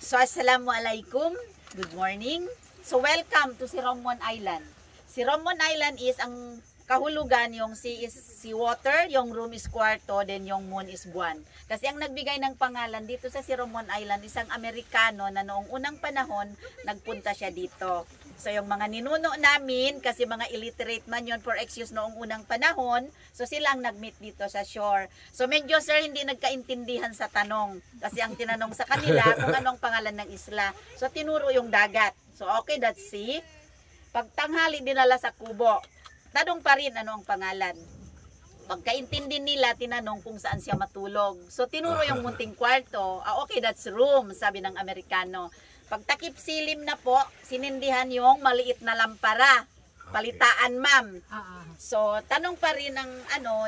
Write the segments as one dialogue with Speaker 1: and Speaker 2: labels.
Speaker 1: So, assalamualaikum. Good morning. So, welcome to Siromon Island. Siromon Island is ang kahulugan, yung sea is sea water, yung room is kwarto, then yung moon is buwan. Kasi ang nagbigay ng pangalan dito sa Siromon Island, isang Amerikano na noong unang panahon, nagpunta siya dito. So, yung mga ninuno namin, kasi mga illiterate man yun for excuse noong unang panahon, so sila ang nag-meet dito sa shore. So, medyo sir, hindi nagkaintindihan sa tanong. Kasi ang tinanong sa kanila kung anong pangalan ng isla. So, tinuro yung dagat. So, okay, that's sea. Pagtanghali, dinala sa kubo. Tanong pa rin ano ang pangalan. Pagkaintindi nila, tinanong kung saan siya matulog. So, tinuro yung munting kwarto. Okay, that's room, sabi ng Amerikano. Pagtakip silim na po, sinindihan yung maliit na lampara. Palitaan, ma'am. So, tanong pa rin ng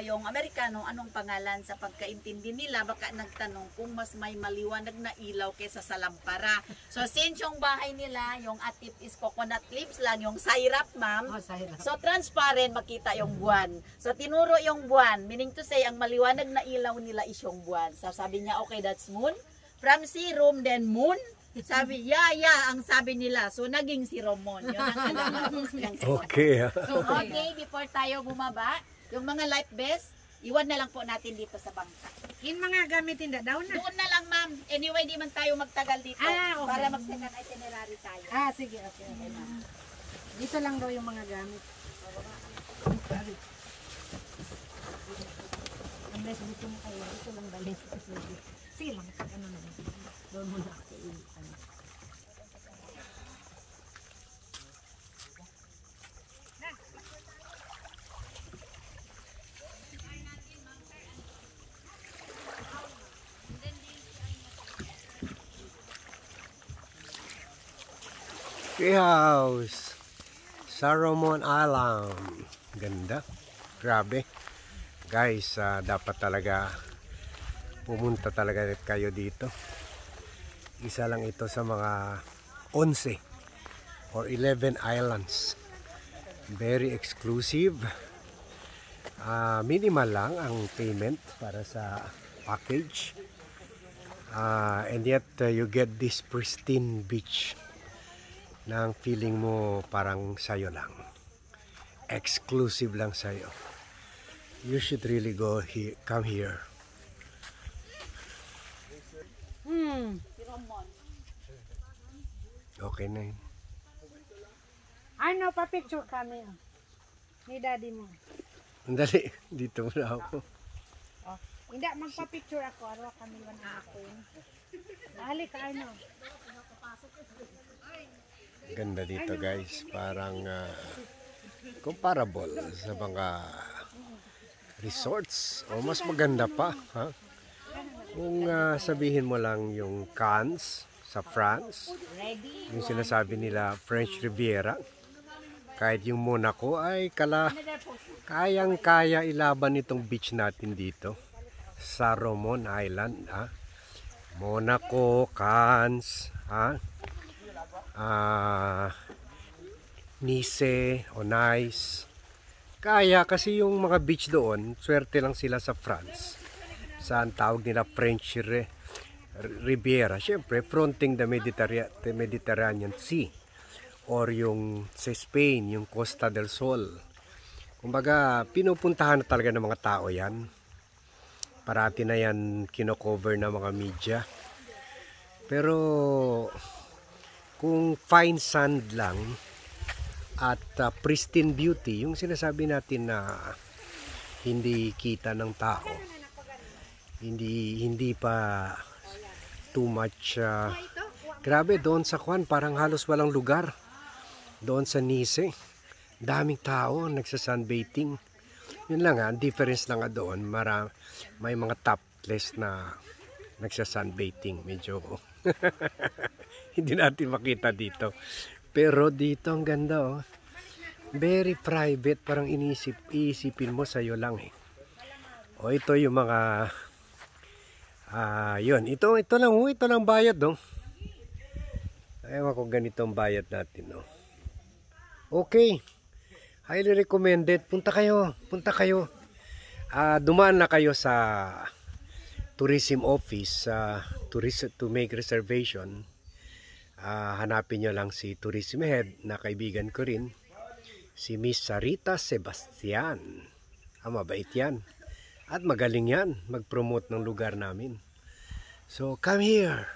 Speaker 1: yung Amerikano, anong pangalan sa pagkaintindi nila. Baka nagtanong kung mas may maliwanag na ilaw kaysa sa lampara. So, since yung bahay nila, yung atip is coconut leaves lang, yung syrup, ma'am. So, transparent, makita yung buwan. So, tinuro yung buwan. Meaning to say, ang maliwanag na ilaw nila is yung buwan. So, sabi niya, okay, that's moon. From sea, room, then moon. Sabi, ang sabi nila. So, naging si Romon. Yun ang alaman.
Speaker 2: Okay.
Speaker 1: So, okay, before tayo bumaba, yung mga life vest, iwan na lang po natin dito sa bangka.
Speaker 3: Yung mga gamitin daw na.
Speaker 1: Doon na lang, ma'am. Anyway, di man tayo magtagal dito.
Speaker 3: Okay.
Speaker 1: Para mag-second itinerary tayo.
Speaker 3: Sige, okay. Dito lang daw yung mga gamit. Unless dito mo kayo, dito lang balik. Sige lang, ano na. Doon muna ako.
Speaker 2: Tree house. Siromon Island. Ganda. Grabe. Guys, dapat talaga pumunta talaga kayo dito. Isa lang ito sa mga 11 or 11 islands. Very exclusive. Minimal lang ang payment para sa package. And yet you get this pristine beach na ang feeling mo parang sayo lang. Exclusive lang sayo. You should really go here, come here. Okay na yun.
Speaker 3: Ano, pa-picture kami. Ni daddy mo.
Speaker 2: Dali, dito muna ako.
Speaker 3: Hindi, magpa-picture ako. Araw kami lang ako. Halik ka, ano.
Speaker 2: Ganda dito guys. Parang comparable sa mga resorts. O mas maganda pa. Ha? Kung sabihin mo lang yung Cannes sa France. Yung sinasabi nila French Riviera. Kahit yung Monaco ay kayang-kaya ilaban itong beach natin dito. Siromon Island. Ha? Monaco, Cannes. Ha? Nice o Nice. Kaya kasi yung mga beach doon, swerte lang sila sa France. Saan tawag nila French Riviera. Siyempre, fronting the Mediterranean Sea. Or yung sa Spain, yung Costa del Sol. Kumbaga, pinupuntahan na talaga ng mga tao yan. Parati na yan kinocover ng mga media. Pero kung fine sand lang at pristine beauty, yung sinasabi natin na hindi kita ng tao, hindi pa too much. Grabe, doon sa Kwan, parang halos walang lugar. Doon sa Nice, daming tao nagsa-sunbathing. Yun lang ang difference lang doon, may mga topless na nagsa-sunbathing. Medyo hindi natin makita dito. Pero dito ang ganda, oh. Very private, parang iisipin mo sa'yo lang eh. O ito yung mga yun, ito lang bayad, no. Ewan ko ganito ang bayad natin, no. Okay. Highly recommended. Punta kayo. Dumaan na kayo sa tourism office to make reservation, hanapin nyo lang si tourism head na kaibigan ko rin, si Miss Sarita Sebastian. Mabait yan at magaling yan mag-promote ng lugar namin. So come here,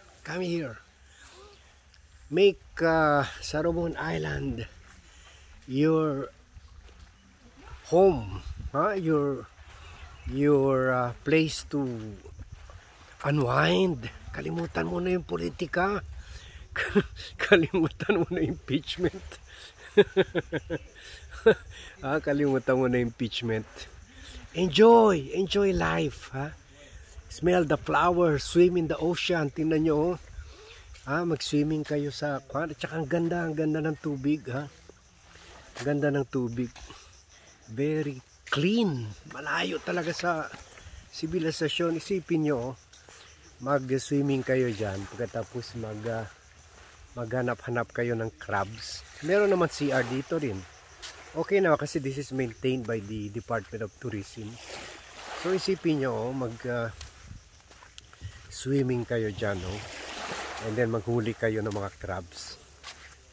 Speaker 2: make Salomon Island your home, your place to unwind. Kalimutan mo na yung politika. Kalimutan mo na impeachment. Kalimutan mo na impeachment. Enjoy life, ha? Smell the flowers, swim in the ocean. Tingnan nyo, mag-swimming kayo sa at saka ang ganda ng tubig, ha? Ang ganda ng tubig. Very clean. Malayo talaga sa sibilisasyon. Isipin nyo, mag-swimming kayo dyan. Pagkatapos maghanap-hanap kayo ng crabs. Meron naman CR dito rin. Okay na kasi this is maintained by the Department of Tourism. So isipin nyo, swimming kayo dyan, and then maghuli kayo ng mga crabs.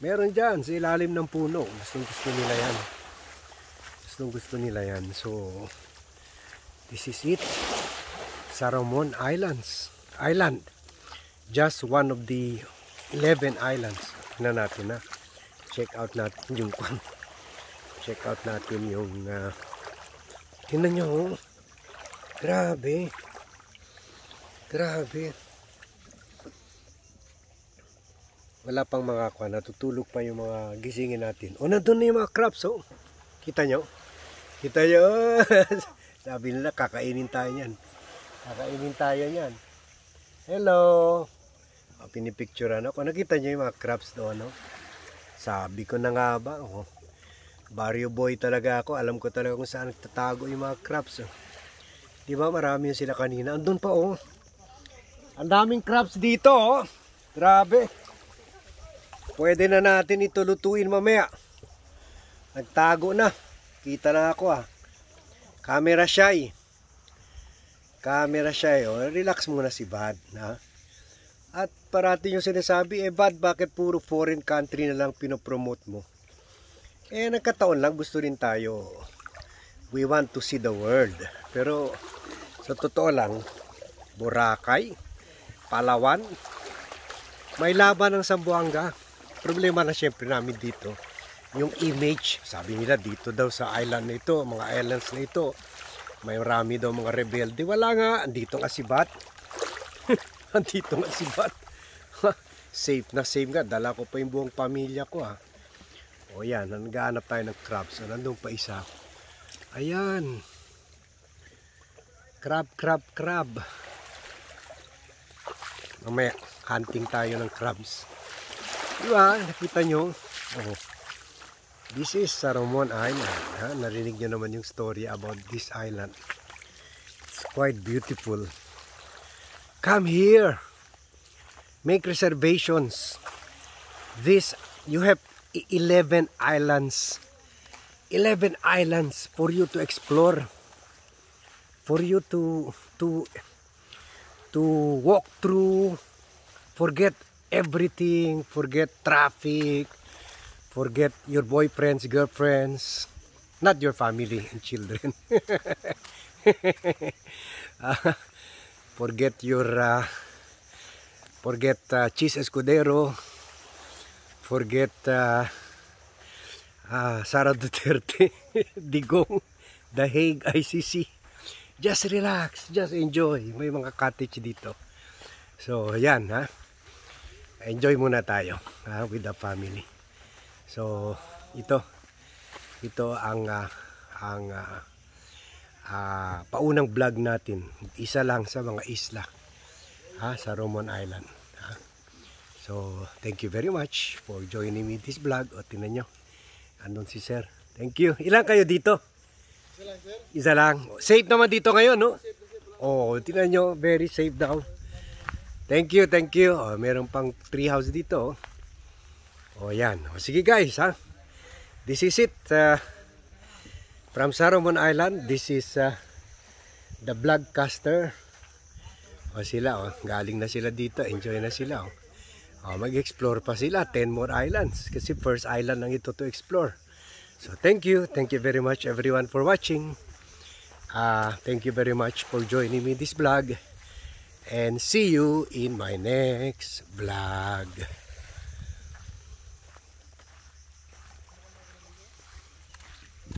Speaker 2: Meron dyan sa ilalim ng puno. Gustong-gusto nila yan. So this is it. Salomon Island. Just one of the 11 islands. Tingnan natin, na check out natin yung tingnan nyo, grabe, wala pang mga natutulog pa yung mga gisingin natin. Nandun na yung mga crabs, kita nyo sabi nila kakainin tayo yan. Hello, pinipicturean ako. Nakita nyo yung mga crabs doon, sabi ko na nga ba, barrio boy talaga ako. Alam ko talaga kung saan nagtatago yung mga crabs. Di ba marami sila kanina. Andun pa, ang daming crabs dito, grabe. Pwede na natin ito lutuin mamaya. Nagtago na. Kita na ako, Camera shy. Relax muna si Bad, At parati yung sinasabi, Bad, bakit puro foreign country na lang pinopromote mo? Nagkataon lang, gusto rin tayo. We want to see the world. Pero sa totoo lang, Boracay, Palawan, may laban ng Zamboanga. Problema na syempre namin dito, yung image. Sabi nila dito daw sa island na ito, mga islands na ito, may marami daw mga rebelde. Wala nga, andito nga si Bat. Safe na safe nga. Dala ko pa yung buong pamilya ko, yan, naghahanap tayo ng crabs. Nandun pa isa. Ayan. Crab. Mamaya, hunting tayo ng crabs. Diba? Nakita nyo? This is Salomon Island. Narinig nyo naman yung story about this island. It's quite beautiful. Come here. Make reservations. You have 11 islands. 11 islands for you to explore. For you to walk through. Forget everything. Forget traffic. Forget your boyfriends, girlfriends. Not your family and children. Forget Cheese Escudero. Forget Sara Duterte, Digong, The Hague, ICC. Just relax, just enjoy. May mga cottage dito. So, yan, enjoy muna tayo with the family. So, ito ang paunang vlog natin. Isa lang sa mga isla sa Salomon Island. So, thank you very much for joining me this vlog. O, tingnan nyo. Andun si Sir. Thank you. Ilan kayo dito? Isa lang, Sir. Isa lang. Safe naman dito ngayon, no? Tingnan nyo. Very safe daw. Thank you. Meron pang tree house dito. Yan. Sige guys, This is it. From Salomon Island. This is the vlogcaster O sila, galing na sila dito. Enjoy na sila. Mag-explore pa sila. 10 more islands. Kasi first island lang ito to explore. So thank you. Thank you very much everyone for watching. Thank you very much for joining me this vlog. And see you in my next vlog.